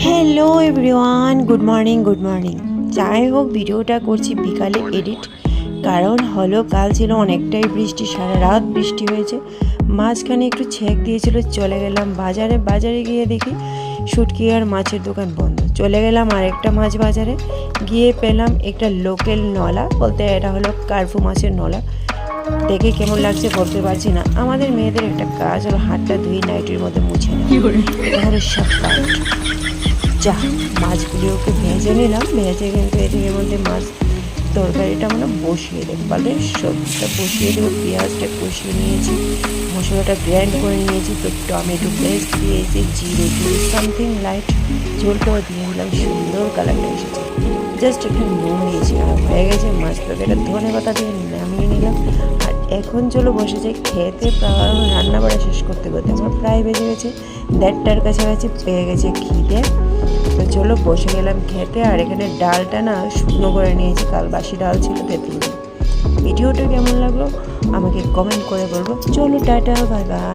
Hello everyone, good morning. যাই হোক, ভিডিওটা করছি বিকালে এডিট, কারণ হলো কাল ছিল অনেকটাই বৃষ্টি, সারা রাত বৃষ্টি হয়েছে। মাঝখানে একটু ছেঁক দিয়েছিল, চলে গেলাম বাজারে গিয়ে দেখি শুটকি আর মাছের দোকান বন্ধ। চলে গেলাম আরেকটা মাছ বাজারে, গিয়ে পেলাম একটা লোকাল নলা, বলতে এটা হলো কার্পু মাছের নলা। দেখে কেমন লাগছে বলতে পারছি না। আমাদের মেয়েদের একটা কাজ হলো হাতটা ধুয়ে নাইটির মধ্যে মুছে নেওয়া, এটা হলো সব কাজ। যা, মাছগুলোকে ভেজে নিলাম, ভেজে কিন্তু এর মধ্যে মাছ তরকারিটা আমরা বসিয়ে দেবো, বলে সবজিটা বসিয়ে দেবো। পেঁয়াজটা কষিয়ে নিয়েছি, মশলাটা গ্রাইন্ড করে নিয়েছি, তো টমেটো পেস্ট দিয়েছি, জিরে সামথিং লাইট ঝোলটাও দিয়ে দিলাম, সুন্দর কালারটা এসেছে। জাস্ট একটু নুন দিয়েছি আর হয়ে গেছে মাছ তরকারিটা। ধনে পাতা দিয়ে নামিয়ে নিলাম। আর এখন চলো বসে যাই খেতে। রান্না বাড়া শেষ করতে আমার প্রায় বেজে গেছে 1:30টার কাছাকাছি, পেয়ে গেছে খিদে। তো চলো বসে গেলাম খেতে। আর এখানে ডালটা না শুকনো করে নিয়েছি, কাল বাসি ডাল ছিল তেঁতুল। ভিডিওটা কেমন লাগলো আমাকে কমেন্ট করে বলবো। চলো টাটা, বাই বাই।